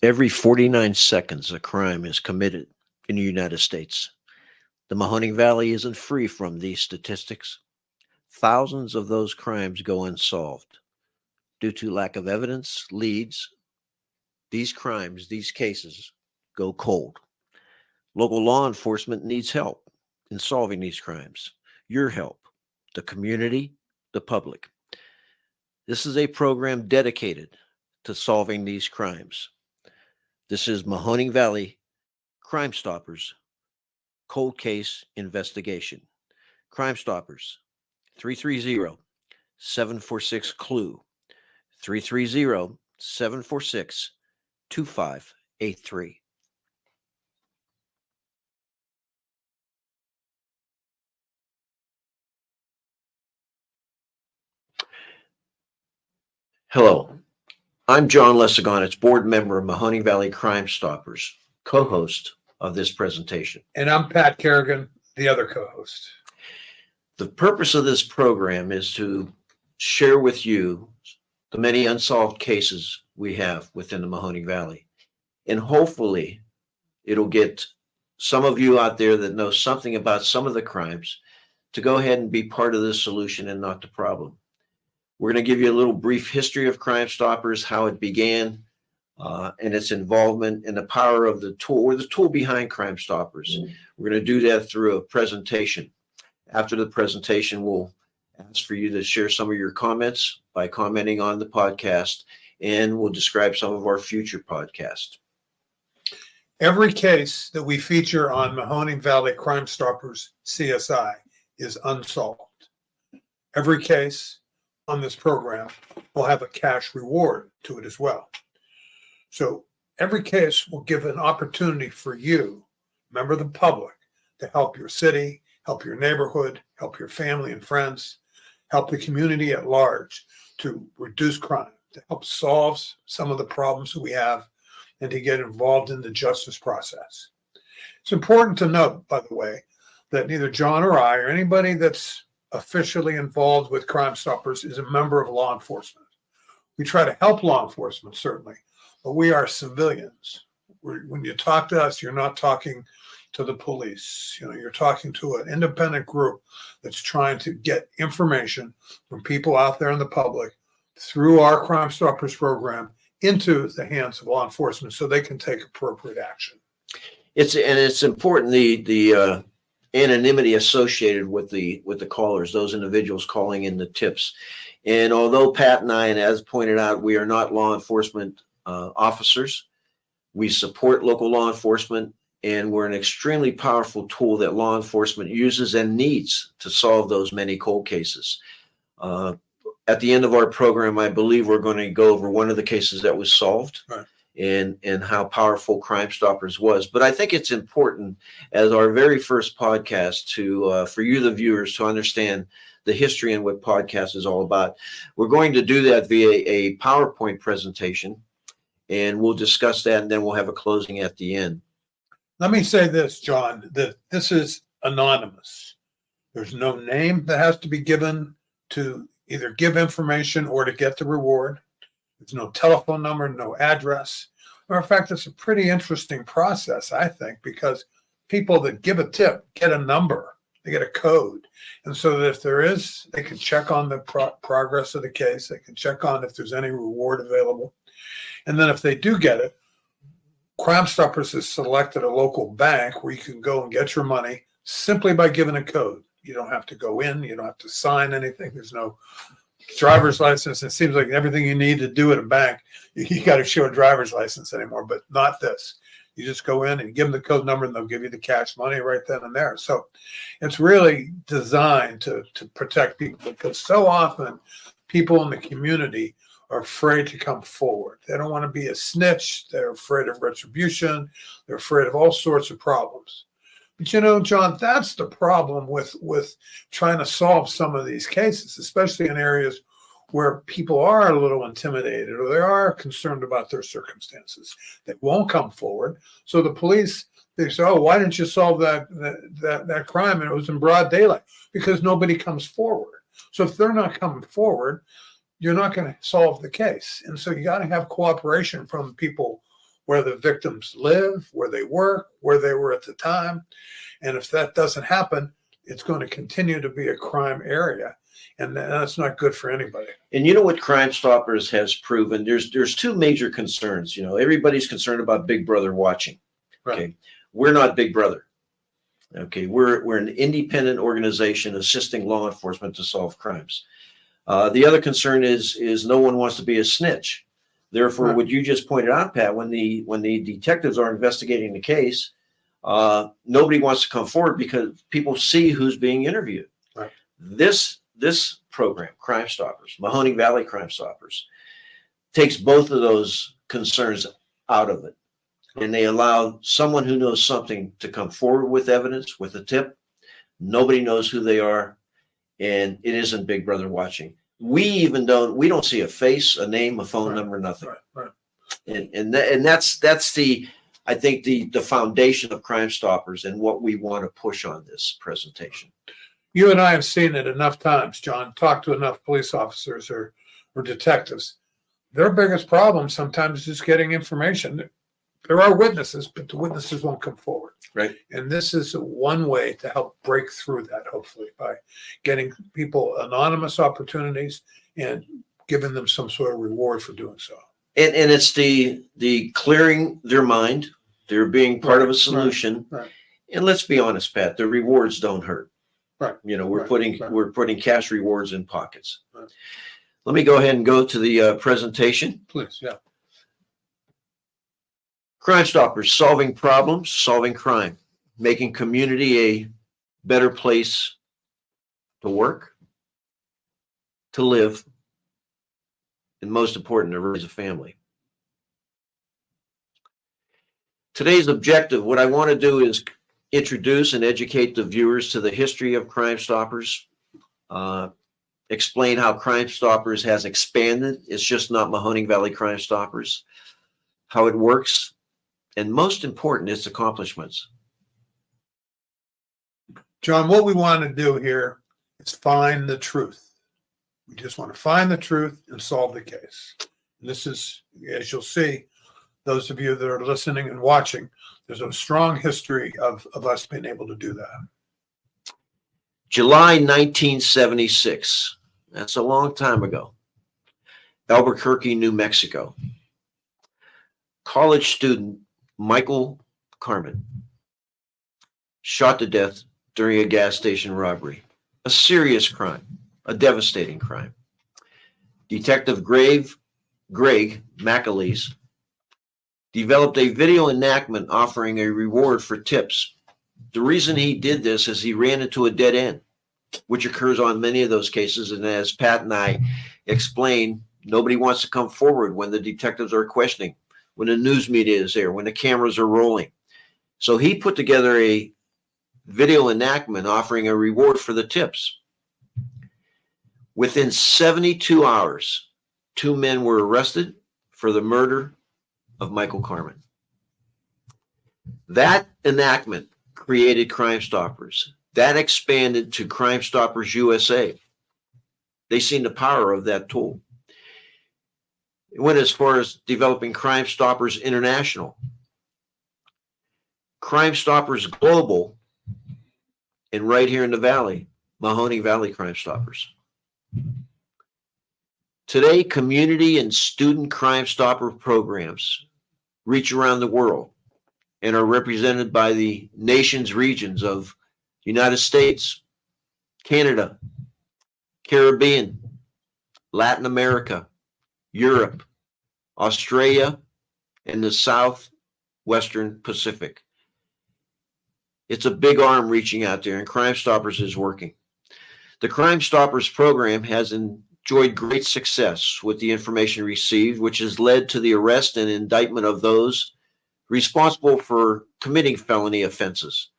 Every 49 seconds, a crime is committed in the United States. The Mahoning Valley isn't free from these statistics. Thousands of those crimes go unsolved due to lack of evidence, leads. These cases go cold. Local law enforcement needs help in solving these crimes. Your help, the community, the public. This is a program dedicated to solving these crimes. This is Mahoning Valley Crime-Stoppers Cold Case Investigation. Crime-Stoppers, 330-746-CLUE, 330-746-2583. Hello, I'm John Lesagonitz, board member of Mahoning Valley Crime-Stoppers, co-host of this presentation. And I'm Pat Kerrigan, the other co-host. The purpose of this program is to share with you the many unsolved cases we have within the Mahoning Valley. And hopefully it'll get some of you out there that know something about some of the crimes to go ahead and be part of the solution and not the problem. We're going to give you a little brief history of Crime-Stoppers, how it began, and its involvement and the power of the tool, or the tool behind Crime-Stoppers. We're going to do that through a presentation. After the presentation, we'll ask for you to share some of your comments by commenting on the podcast, and we'll describe some of our future podcasts. Every case that we feature on Mahoning Valley Crime-Stoppers CSI is unsolved. Every case on this program will have a cash reward to it as well. So every case will give an opportunity for you, member of the public, to help your city, help your neighborhood, help your family and friends, help the community at large to reduce crime, to help solve some of the problems that we have, and to get involved in the justice process. It's important to note, by the way, that neither John or I or anybody that's officially involved with Crime-Stoppers is a member of law enforcement. We try to help law enforcement, certainly, but we are civilians. When you talk to us, you're not talking to the police. You're talking to an independent group that's trying to get information from people out there in the public through our Crime-Stoppers program into the hands of law enforcement so they can take appropriate action. It's important, the anonymity associated with the callers, those individuals calling in the tips. And although Pat and I, and as pointed out, we are not law enforcement officers, we support local law enforcement, and we're an extremely powerful tool that law enforcement uses and needs to solve those many cold cases. At the end of our program, I believe we're going to go over one of the cases that was solved. Right. And how powerful Crime-Stoppers was. But I think it's important, as our very first podcast, to for you, the viewers, to understand the history and what podcast is all about. We're going to do that via a PowerPoint presentation, and we'll discuss that, and then we'll have a closing at the end. Let me say this, John, that this is anonymous. There's no name that has to be given to either give information or to get the reward. There's no telephone number, no address. Matter of fact, it's a pretty interesting process, I think, because people that give a tip get a number, they get a code. And so that if there is, they can check on the progress of the case. They can check on if there's any reward available. And then if they do get it, Crime-Stoppers has selected a local bank where you can go and get your money simply by giving a code. You don't have to go in. You don't have to sign anything. There's no driver's license. It seems like everything you need to do at a bank, you got to show a driver's license anymore, but not this. You just go in and give them the code number and they'll give you the cash money right then and there. So it's really designed to protect people, because so often people in the community are afraid to come forward. They don't want to be a snitch. They're afraid of retribution. They're afraid of all sorts of problems. But John, that's the problem with trying to solve some of these cases, especially in areas where people are a little intimidated or they are concerned about their circumstances. They won't come forward. So the police, they say, oh, why didn't you solve that crime? And it was in broad daylight. Because nobody comes forward. So if they're not coming forward, you're not going to solve the case. And so you got to have cooperation from people where the victims live, where they work, where they were at the time. And if that doesn't happen, it's going to continue to be a crime area. And that's not good for anybody. And you know what Crime Stoppers has proven? There's two major concerns. Everybody's concerned about Big Brother watching. Okay. Right. We're not Big Brother. Okay. We're an independent organization assisting law enforcement to solve crimes. The other concern is no one wants to be a snitch. Therefore, Right. what you just pointed out, Pat, when the detectives are investigating the case, nobody wants to come forward because people see who's being interviewed. Right. This program, Crime Stoppers, Mahoning Valley Crime Stoppers, takes both of those concerns out of it. And they allow someone who knows something to come forward with evidence, with a tip. Nobody knows who they are. And it isn't Big Brother watching. We don't see a face, a name, a phone number, nothing. Right. And that's I think the foundation of Crime Stoppers and what we want to push on this presentation. You and I have seen it enough times, John, talked to enough police officers or detectives. Their biggest problem sometimes is just getting information. There are witnesses, but the witnesses won't come forward. Right. And this is one way to help break through that, hopefully, by getting people anonymous opportunities and giving them some sort of reward for doing so. And it's the clearing their mind. They're being part of a solution. Right. And let's be honest, Pat, the rewards don't hurt. Right. We're putting cash rewards in pockets. Right. Let me go ahead and go to the presentation. Please, yeah. Crime Stoppers, solving problems, solving crime, making community a better place to work, to live, and most important, to raise a family. Today's objective, what I want to do is introduce and educate the viewers to the history of Crime Stoppers, explain how Crime Stoppers has expanded. It's just not Mahoning Valley Crime Stoppers, how it works, and most important, its accomplishments. John, what we want to do here is find the truth. We just want to find the truth and solve the case. And this is, as you'll see, those of you that are listening and watching, there's a strong history of us being able to do that. July 1976. That's a long time ago. Albuquerque, New Mexico. College student Michael Carmen shot to death during a gas station robbery. A serious crime, a devastating crime. Detective Greg McAleese developed a video enactment offering a reward for tips. The reason he did this is he ran into a dead end, which occurs on many of those cases. And as Pat and I explained, nobody wants to come forward when the detectives are questioning, when the news media is there, when the cameras are rolling. So he put together a video enactment offering a reward for the tips. Within 72 hours, 2 men were arrested for the murder of Michael Carmen. That enactment created Crime Stoppers. That expanded to Crime Stoppers USA. They seen the power of that tool. It went as far as developing Crime Stoppers International, Crime Stoppers Global, and right here in the Valley, Mahoning Valley Crime Stoppers. Today, community and student Crime Stopper programs reach around the world and are represented by the nation's regions of United States, Canada, Caribbean, Latin America, Europe, Australia, and the Southwestern Pacific. It's a big arm reaching out there, and Crime Stoppers is working. The Crime Stoppers program has enjoyed great success with the information received, which has led to the arrest and indictment of those responsible for committing felony offenses,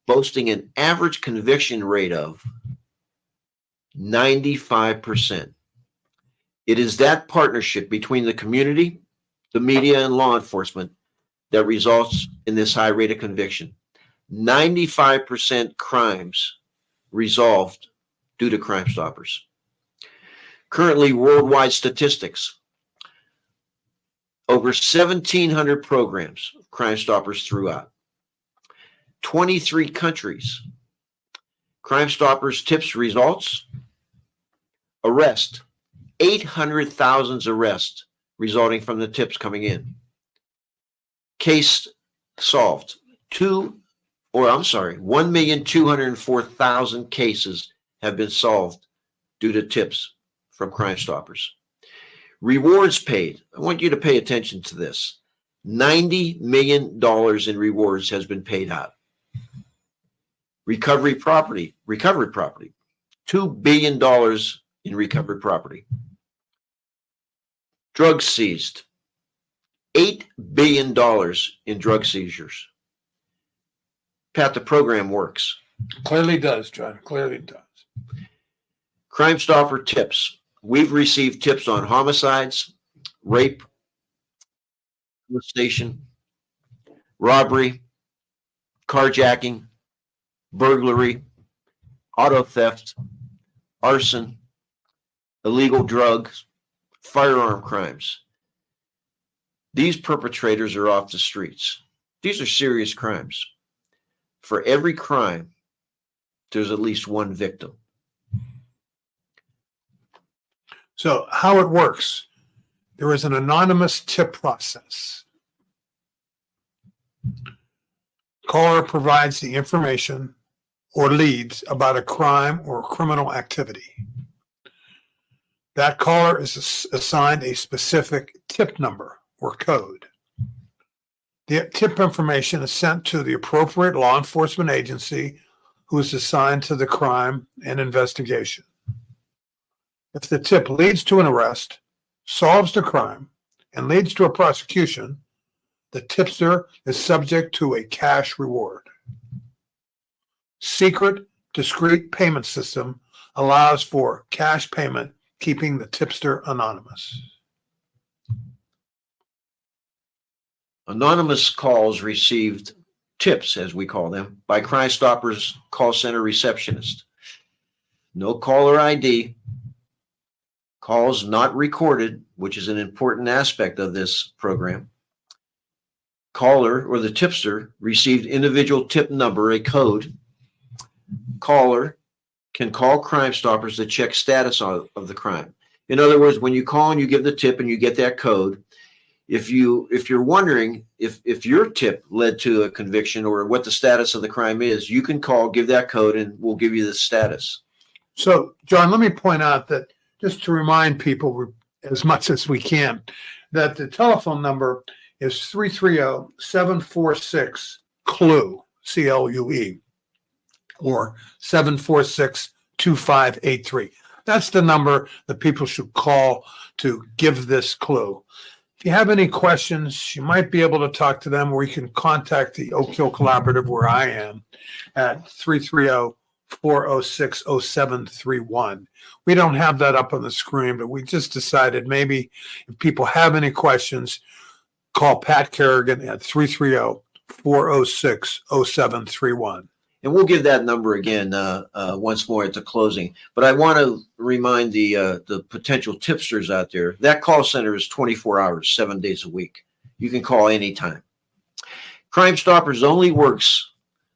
boasting an average conviction rate of 95%. It is that partnership between the community, the media, and law enforcement that results in this high rate of conviction. 95% crimes resolved due to Crime Stoppers. Currently, worldwide statistics. Over 1,700 programs of Crime Stoppers throughout 23 countries. Crime Stoppers tips results. Arrest. 800,000 arrests resulting from the tips coming in. Case solved. 1,204,000 cases have been solved due to tips from Crime Stoppers. Rewards paid. I want you to pay attention to this. $90 million in rewards has been paid out. Recovery property. $2 billion in recovered property. Drugs seized. $8 billion in drug seizures. Pat, the program works. Clearly does, John. Clearly does. Crime Stopper tips. We've received tips on homicides, rape, molestation, robbery, carjacking, burglary, auto theft, arson, illegal drugs, firearm crimes. These perpetrators are off the streets. These are serious crimes. For every crime, there's at least one victim. So how it works, there is an anonymous tip process. Caller provides the information or leads about a crime or criminal activity. That caller is assigned a specific tip number or code. The tip information is sent to the appropriate law enforcement agency who is assigned to the crime and investigation. If the tip leads to an arrest, solves the crime, and leads to a prosecution, the tipster is subject to a cash reward. Secret, discrete payment system allows for cash payment, keeping the tipster anonymous. Anonymous calls received, tips as we call them, by Crime Stoppers call center receptionist. No caller ID. Calls not recorded, which is an important aspect of this program. Caller or the tipster received individual tip number, a code. Caller can call Crime Stoppers to check status of the crime. In other words, when you call and you give the tip and you get that code, if you're wondering if your tip led to a conviction or what the status of the crime is, you can call, give that code, and we'll give you the status. So, John, let me point out that just to remind people as much as we can, that the telephone number is 330-746-CLUE, C-L-U-E, or 746-2583. That's the number that people should call to give this clue. If you have any questions, you might be able to talk to them, or you can contact the Oak Hill Collaborative, where I am, at 330-406-0731. We don't have that up on the screen, but we just decided maybe if people have any questions, call Pat Kerrigan at 330-406-0731. And we'll give that number again once more at the closing. But I want to remind the potential tipsters out there, that call center is 24 hours, 7 days a week. You can call anytime. Crime Stoppers only works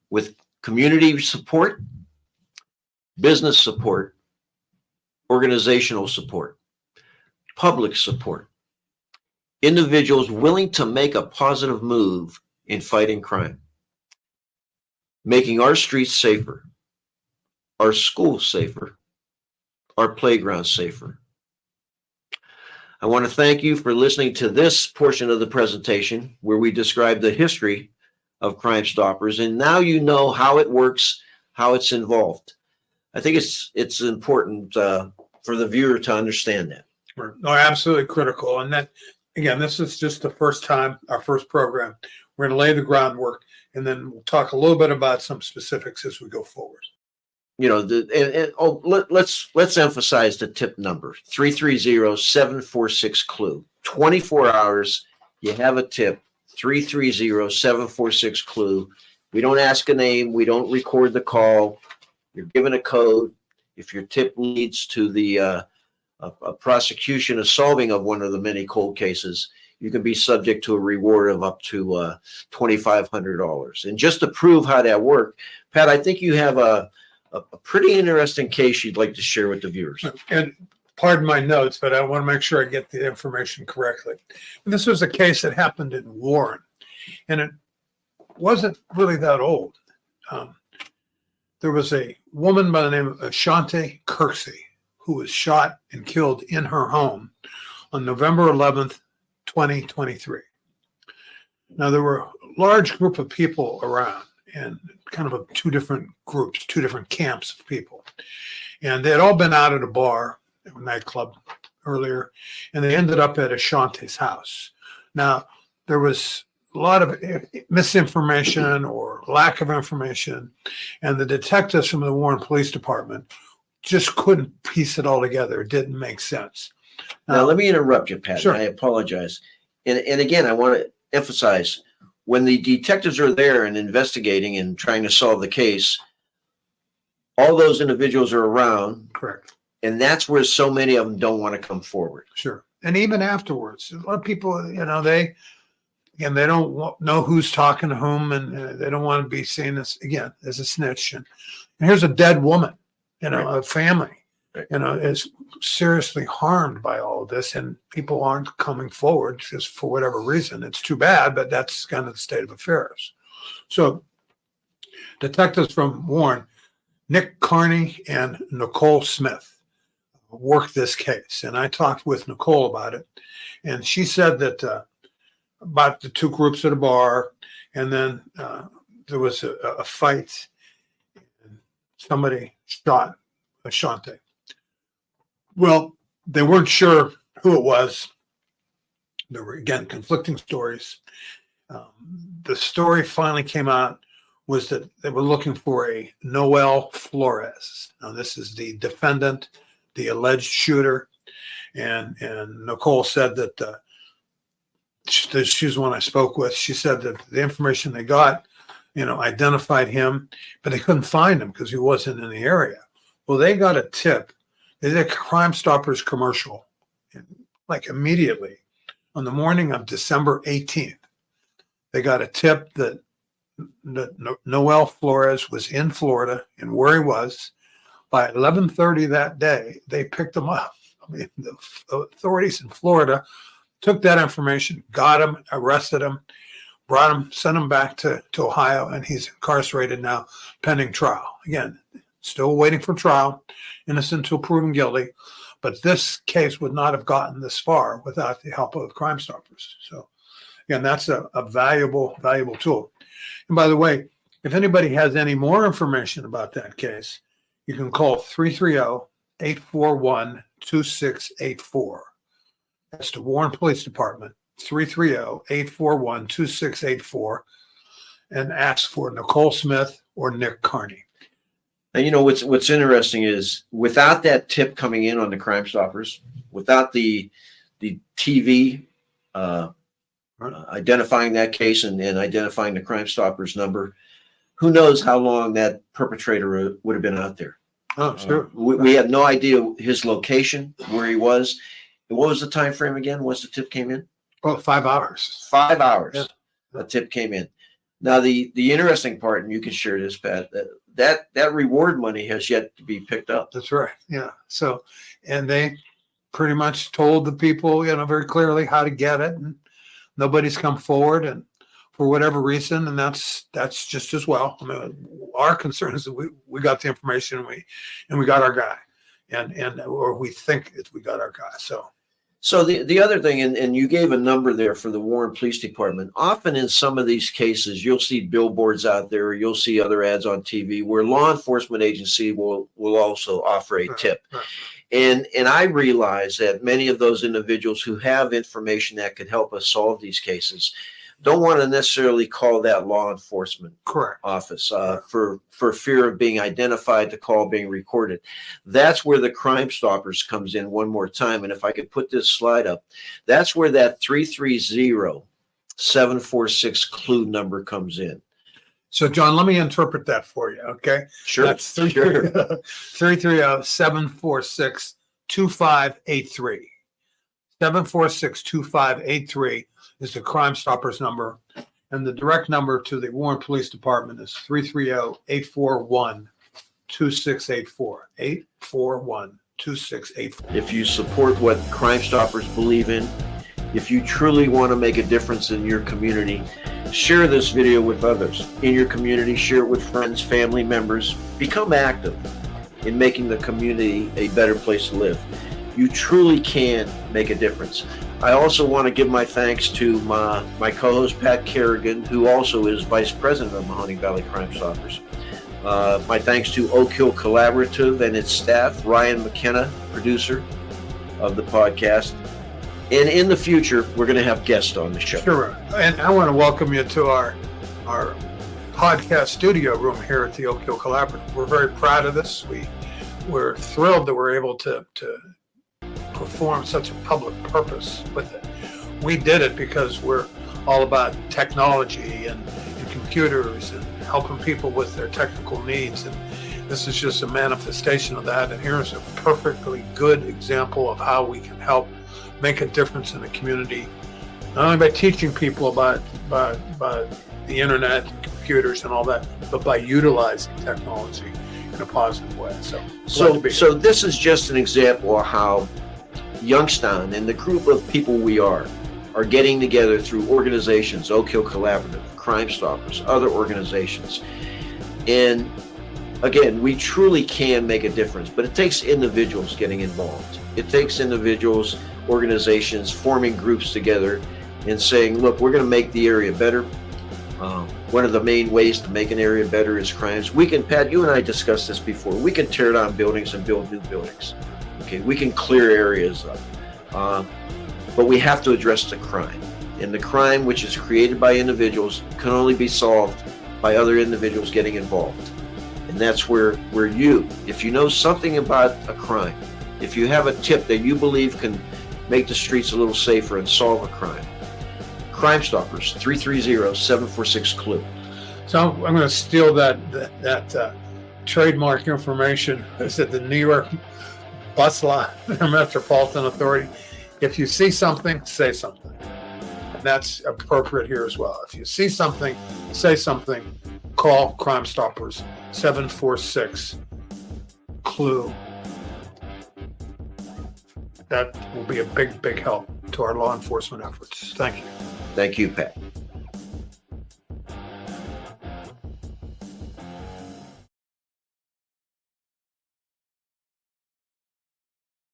with community support, business support, organizational support, public support, individuals willing to make a positive move in fighting crime, making our streets safer, our schools safer, our playgrounds safer. I want to thank you for listening to this portion of the presentation where we describe the history of Crime Stoppers, and now you know how it works, how it's involved. I think it's important for the viewer to understand that. No, absolutely critical. And that, again, this is just the first time, our first program. We're going to lay the groundwork, and then we'll talk a little bit about some specifics as we go forward. You know, let's emphasize the tip number, 330-746-CLUE. 24 hours, you have a tip, 330-746-CLUE. We don't ask a name. We don't record the call. You're given a code. If your tip leads to the a prosecution, a solving of one of the many cold cases, you can be subject to a reward of up to $2,500. And just to prove how that worked, Pat, I think you have a pretty interesting case you'd like to share with the viewers. And pardon my notes, but I want to make sure I get the information correctly. And this was a case that happened in Warren, and it wasn't really that old. There was a woman by the name of Ashante Kirksey who was shot and killed in her home on November 11th, 2023. Now, there were a large group of people around, and kind of two different groups, two different camps of people. And they had all been out at a bar, a nightclub earlier, and they ended up at Ashante's house. Now, there was a lot of misinformation or lack of information, and the detectives from the Warren Police Department just couldn't piece it all together. It didn't make sense. Now, let me interrupt you, Pat. Sure. I apologize. And again, I want to emphasize, when the detectives are there and investigating and trying to solve the case, all those individuals are around. Correct. And that's where so many of them don't want to come forward. Sure. And even afterwards, a lot of people, they don't know who's talking to whom, and they don't want to be seen as a snitch. And here's a dead woman, Right. a family, Right. is seriously harmed by all of this, and people aren't coming forward just for whatever reason. It's too bad, but that's kind of the state of affairs. So detectives from Warren, Nick Carney and Nicole Smith, worked this case. And I talked with Nicole about it, and she said that about the two groups at a bar, and then there was a fight, and somebody shot Ashante. Well, they weren't sure who it was. There were, again, conflicting stories. The story finally came out was that they were looking for a Noel Flores. Now, this is the defendant, the alleged shooter, and Nicole said that she's the one I spoke with. She said that the information they got, identified him, but they couldn't find him because he wasn't in the area. Well, they got a tip. They did a Crime-Stoppers commercial, like immediately on the morning of December 18th. They got a tip that Noel Flores was in Florida and where he was. By 11:30 that day, they picked him up. I mean, the authorities in Florida took that information, got him, arrested him, brought him, sent him back to Ohio, and he's incarcerated now, pending trial. Again, still waiting for trial, innocent until proven guilty. But this case would not have gotten this far without the help of Crime-Stoppers. So, again, that's a valuable tool. And by the way, if anybody has any more information about that case, you can call 330-841-2684. That's the Warren Police Department, 330-841-2684, and ask for Nicole Smith or Nick Carney. And what's interesting is, without that tip coming in on the Crime-Stoppers, without the TV identifying that case and identifying the Crime-Stoppers number, who knows how long that perpetrator would have been out there. Oh, sure. We have no idea his location, where he was. And what was the time frame again once the tip came in? Well, 5 hours. 5 hours. Yeah. The tip came in. Now, the interesting part, and you can share this, Pat, that reward money has yet to be picked up. That's right. Yeah. So, and they pretty much told the people, very clearly how to get it, and nobody's come forward, and for whatever reason, and that's just as well. I mean, our concern is that we got the information, and we got our guy, or we think we got our guy. So the other thing, and you gave a number there for the Warren Police Department. Often in some of these cases, you'll see billboards out there, or you'll see other ads on TV where law enforcement agency will also offer a tip. Right. And I realize that many of those individuals who have information that could help us solve these cases don't want to necessarily call that law enforcement office for fear of being identified, the call being recorded. That's where the Crime-Stoppers comes in one more time. And if I could put this slide up, that's where that 330-746 clue number comes in. So, John, let me interpret that for you, okay? Sure. That's 330-746-2583. 746-2583 is the Crime Stoppers number. And the direct number to the Warren Police Department is 330-841-2684. 841-2684. If you support what Crime Stoppers believe in, if you truly want to make a difference in your community, share this video with others in your community, share it with friends, family members. Become active in making the community a better place to live. You truly can make a difference. I also want to give my thanks to my co-host, Pat Kerrigan, who also is Vice President of Mahoning Valley Crime Stoppers. My thanks to Oak Hill Collaborative and its staff, Ryan McKenna, producer of the podcast. And in the future, we're going to have guests on the show. Sure. And I want to welcome you to our podcast studio room here at the Oak Hill Collaborative. We're very proud of this. We're thrilled that we're able to perform such a public purpose with it. We did it because we're all about technology and computers and helping people with their technical needs. And this is just a manifestation of that. And here's a perfectly good example of how we can help make a difference in the community, not only by teaching people about the internet, computers and all that, but by utilizing technology in a positive way. So this is just an example of how Youngstown and the group of people we are getting together through organizations, Oak Hill Collaborative, Crime Stoppers, other organizations. And again, we truly can make a difference, but it takes individuals getting involved. It takes individuals, organizations forming groups together and saying, look, we're going to make the area better. One of the main ways to make an area better is crimes. We can, Pat, you and I discussed this before. We can tear down buildings and build new buildings. Okay, we can clear areas up. But we have to address the crime. And the crime, which is created by individuals, can only be solved by other individuals getting involved. And that's where you, if you know something about a crime, if you have a tip that you believe can make the streets a little safer and solve a crime, Crime Stoppers, 330-746-CLUE. So I'm going to steal that trademark information. Is it the New York Bus Line Metropolitan Authority? If you see something, say something. And that's appropriate here as well. If you see something, say something. Call Crime Stoppers, 746-CLUE. That will be a big, big help to our law enforcement efforts. Thank you. Thank you, Pat.